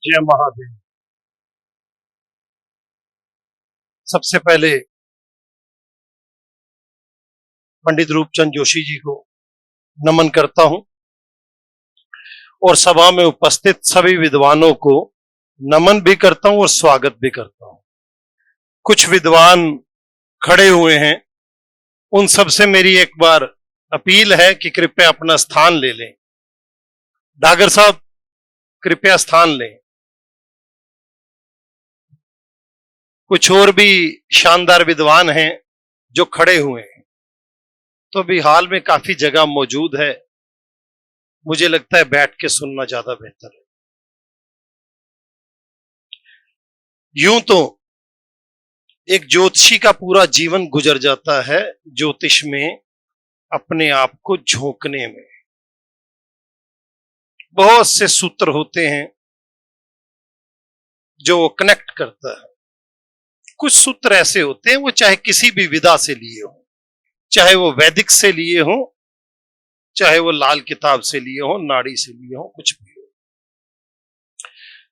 जय महादेव। सबसे पहले पंडित रूपचंद जोशी जी को नमन करता हूं और सभा में उपस्थित सभी विद्वानों को नमन भी करता हूं और स्वागत भी करता हूं। कुछ विद्वान खड़े हुए हैं, उन सब से मेरी एक बार अपील है कि कृपया अपना स्थान ले लें। डागर साहब कृपया स्थान लें। कुछ और भी शानदार विद्वान हैं जो खड़े हुए हैं, तो अभी हाल में काफी जगह मौजूद है। मुझे लगता है बैठ के सुनना ज्यादा बेहतर है। यूं तो एक ज्योतिषी का पूरा जीवन गुजर जाता है ज्योतिष में अपने आप को झोंकने में। बहुत से सूत्र होते हैं जो वो कनेक्ट करता है। कुछ सूत्र ऐसे होते हैं वो चाहे किसी भी विधा से लिए हो, चाहे वो वैदिक से लिए हो, चाहे वो लाल किताब से लिए हो, नाड़ी से लिए हो, कुछ भी हो।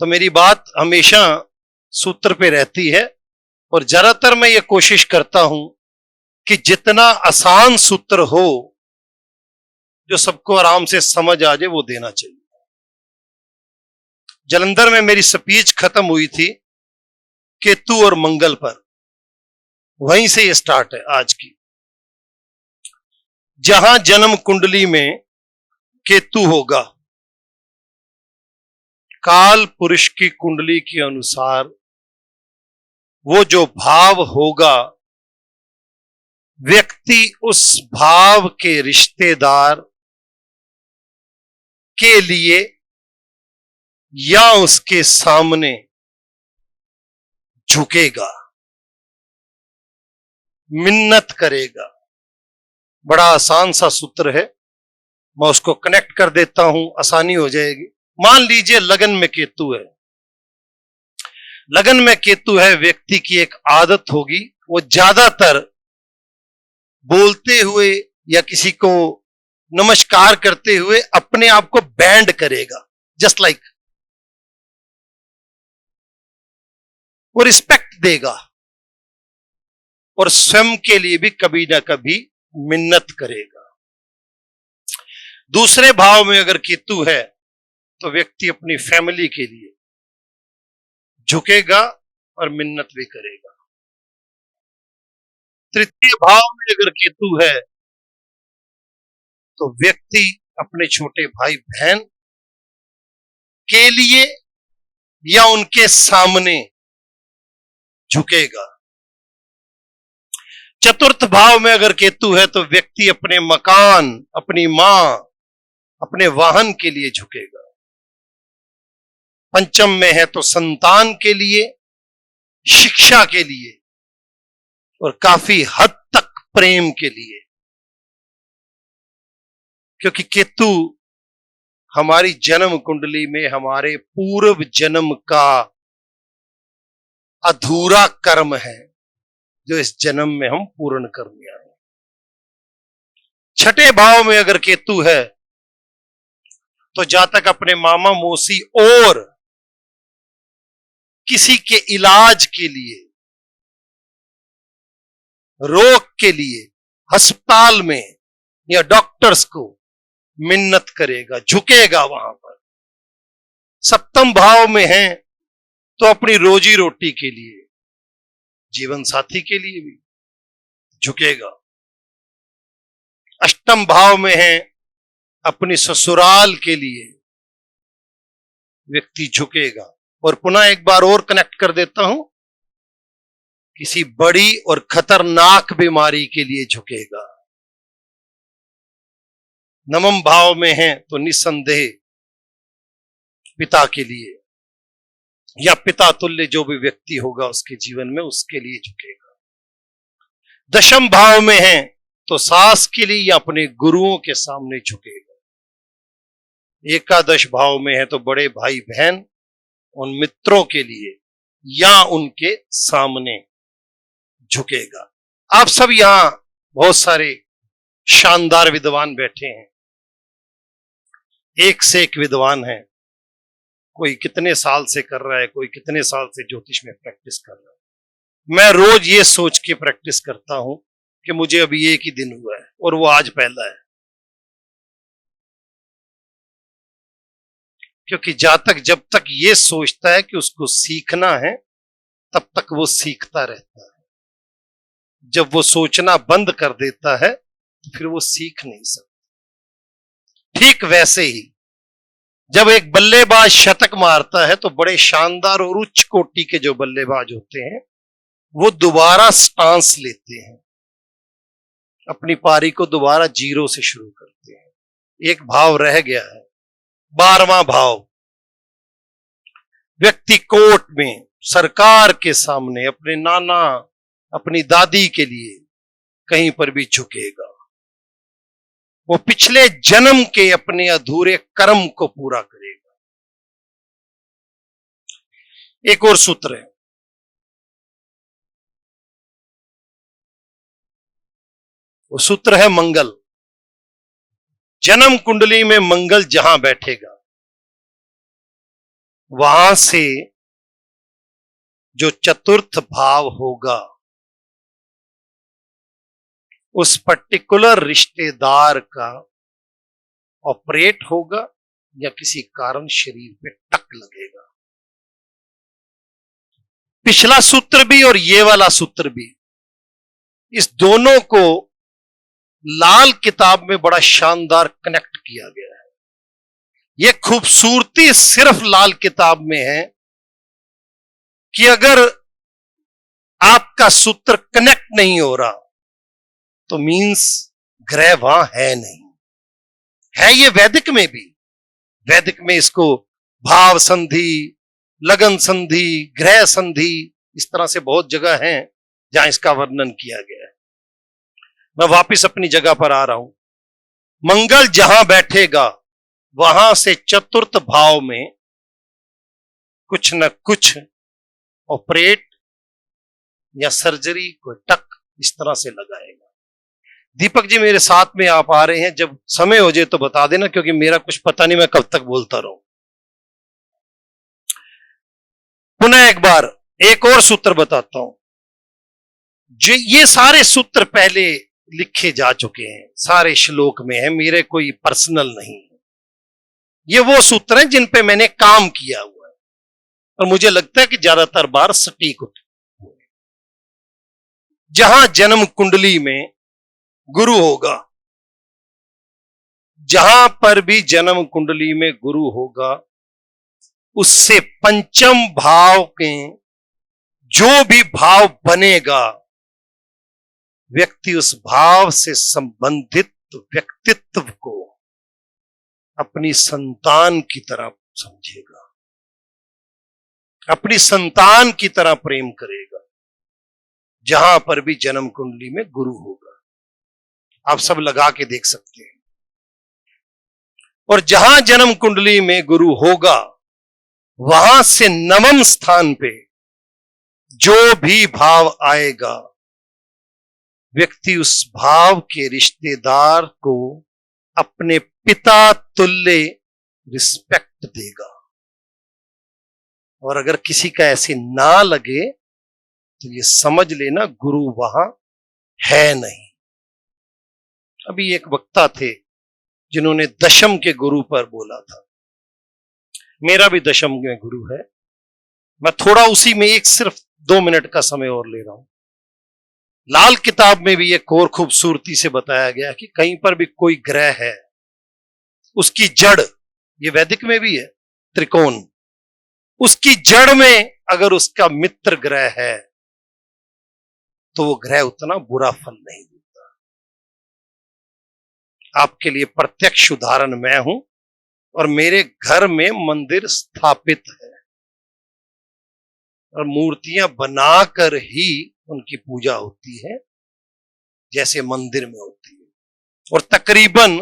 तो मेरी बात हमेशा सूत्र पे रहती है और ज्यादातर मैं ये कोशिश करता हूं कि जितना आसान सूत्र हो जो सबको आराम से समझ आ जाए वो देना चाहिए। जालंधर में मेरी स्पीच खत्म हुई थी केतु और मंगल पर, वहीं से ये स्टार्ट है आज की। जहां जन्म कुंडली में केतु होगा, काल पुरुष की कुंडली के अनुसार वो जो भाव होगा, व्यक्ति उस भाव के रिश्तेदार के लिए या उसके सामने झुकेगा, मिन्नत करेगा। बड़ा आसान सा सूत्र है, मैं उसको कनेक्ट कर देता हूं, आसानी हो जाएगी। मान लीजिए लगन में केतु है। लगन में केतु है, व्यक्ति की एक आदत होगी, वो ज्यादातर बोलते हुए या किसी को नमस्कार करते हुए अपने आप को बैंड करेगा, जस्ट लाइक वो रिस्पेक्ट देगा और स्वयं के लिए भी कभी ना कभी मिन्नत करेगा। दूसरे भाव में अगर केतु है तो व्यक्ति अपनी फैमिली के लिए झुकेगा और मिन्नत भी करेगा। तृतीय भाव में अगर केतु है तो व्यक्ति अपने छोटे भाई बहन के लिए या उनके सामने झुकेगा। चतुर्थ भाव में अगर केतु है तो व्यक्ति अपने मकान, अपनी मां, अपने वाहन के लिए झुकेगा। पंचम में है तो संतान के लिए, शिक्षा के लिए और काफी हद तक प्रेम के लिए, क्योंकि केतु हमारी जन्म कुंडली में हमारे पूर्व जन्म का अधूरा कर्म है जो इस जन्म में हम पूर्ण करने आए। छठे भाव में अगर केतु है तो जातक अपने मामा मौसी और किसी के इलाज के लिए, रोग के लिए अस्पताल में या डॉक्टर्स को मिन्नत करेगा, झुकेगा वहां पर। सप्तम भाव में है तो अपनी रोजी रोटी के लिए, जीवन साथी के लिए भी झुकेगा। अष्टम भाव में है अपनी ससुराल के लिए व्यक्ति झुकेगा। और पुनः एक बार और कनेक्ट कर देता हूं, किसी बड़ी और खतरनाक बीमारी के लिए झुकेगा। नवम भाव में है तो निस्संदेह पिता के लिए या पिता तुल्य जो भी व्यक्ति होगा उसके जीवन में, उसके लिए झुकेगा। दशम भाव में है तो सास के लिए या अपने गुरुओं के सामने झुकेगा। एकादश भाव में है तो बड़े भाई बहन, उन मित्रों के लिए या उनके सामने झुकेगा। आप सब यहां बहुत सारे शानदार विद्वान बैठे हैं, एक से एक विद्वान हैं। कोई कितने साल से कर रहा है, कोई कितने साल से ज्योतिष में प्रैक्टिस कर रहा है। मैं रोज ये सोच के प्रैक्टिस करता हूं कि मुझे अभी एक ही दिन हुआ है और वो आज पहला है, क्योंकि जब तक ये सोचता है कि उसको सीखना है तब तक वो सीखता रहता है। जब वो सोचना बंद कर देता है तो फिर वो सीख नहीं सकता। ठीक वैसे ही जब एक बल्लेबाज शतक मारता है तो बड़े शानदार और उच्च कोटि के जो बल्लेबाज होते हैं वो दोबारा स्टांस लेते हैं, अपनी पारी को दोबारा जीरो से शुरू करते हैं। एक भाव रह गया है, 12वां भाव। व्यक्ति कोर्ट में, सरकार के सामने, अपने नाना, अपनी दादी के लिए कहीं पर भी झुकेगा। वो पिछले जन्म के अपने अधूरे कर्म को पूरा करेगा। एक और सूत्र है, वो सूत्र है मंगल। जन्म कुंडली में मंगल जहां बैठेगा वहां से जो चतुर्थ भाव होगा उस पर्टिकुलर रिश्तेदार का ऑपरेट होगा या किसी कारण शरीर पे टक लगेगा। पिछला सूत्र भी और ये वाला सूत्र भी, इस दोनों को लाल किताब में बड़ा शानदार कनेक्ट किया गया है। यह खूबसूरती सिर्फ लाल किताब में है कि अगर आपका सूत्र कनेक्ट नहीं हो रहा तो मींस ग्रह वहां है नहीं है। ये वैदिक में भी, वैदिक में इसको भाव संधि, लगन संधि, ग्रह संधि, इस तरह से बहुत जगह हैं जहां इसका वर्णन किया गया है। मैं वापस अपनी जगह पर आ रहा हूं। मंगल जहां बैठेगा वहां से चतुर्थ भाव में कुछ न कुछ ऑपरेट या सर्जरी को टक इस तरह से लगाएगा। दीपक जी मेरे साथ में आप आ रहे हैं, जब समय हो जाए तो बता देना, क्योंकि मेरा कुछ पता नहीं मैं कब तक बोलता रहूं। पुनः एक बार एक और सूत्र बताता हूं। जो ये सारे सूत्र पहले लिखे जा चुके हैं, सारे श्लोक में है, मेरे कोई पर्सनल नहीं है। ये वो सूत्र हैं जिन पे मैंने काम किया हुआ है और मुझे लगता है कि ज्यादातर बार सटीक होते हैं। जहां जन्म कुंडली में गुरु होगा, जहां पर भी जन्म कुंडली में गुरु होगा, उससे पंचम भाव के जो भी भाव बनेगा, व्यक्ति उस भाव से संबंधित व्यक्तित्व को अपनी संतान की तरह समझेगा, अपनी संतान की तरह प्रेम करेगा, जहां पर भी जन्म कुंडली में गुरु होगा। आप सब लगा के देख सकते हैं। और जहां जन्म कुंडली में गुरु होगा वहां से नवम स्थान पे जो भी भाव आएगा, व्यक्ति उस भाव के रिश्तेदार को अपने पिता तुल्य रिस्पेक्ट देगा। और अगर किसी का ऐसे ना लगे तो ये समझ लेना गुरु वहां है नहीं। अभी एक वक्ता थे जिन्होंने दशम के गुरु पर बोला था। मेरा भी दशम में गुरु है। मैं थोड़ा उसी में एक सिर्फ 2 मिनट का समय और ले रहा हूं। लाल किताब में भी एक और खूबसूरती से बताया गया कि कहीं पर भी कोई ग्रह है, उसकी जड़, ये वैदिक में भी है, त्रिकोण, उसकी जड़ में अगर उसका मित्र ग्रह है तो वो ग्रह उतना बुरा फल नहीं देता। आपके लिए प्रत्यक्ष उदाहरण मैं हूं और मेरे घर में मंदिर स्थापित है और मूर्तियां बनाकर ही उनकी पूजा होती है जैसे मंदिर में होती है। और तकरीबन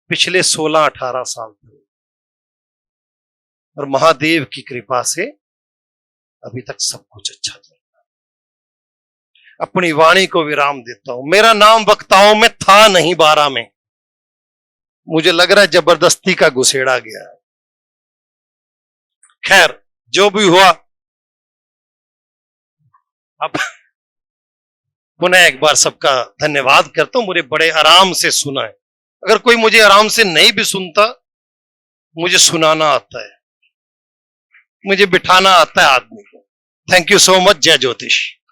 पिछले 16-18 साल से, और महादेव की कृपा से अभी तक सब कुछ अच्छा चल रहा है। अपनी वाणी को विराम देता हूं। मेरा नाम वक्ताओं में था नहीं 12 में, मुझे लग रहा है जबरदस्ती का घुसेड़ा गया है। खैर जो भी हुआ, अब पुनः एक बार सबका धन्यवाद करता हूं। मुझे बड़े आराम से सुना है। अगर कोई मुझे आराम से नहीं भी सुनता, मुझे सुनाना आता है, मुझे बिठाना आता है आदमी को। Thank you so much. जय ज्योतिष।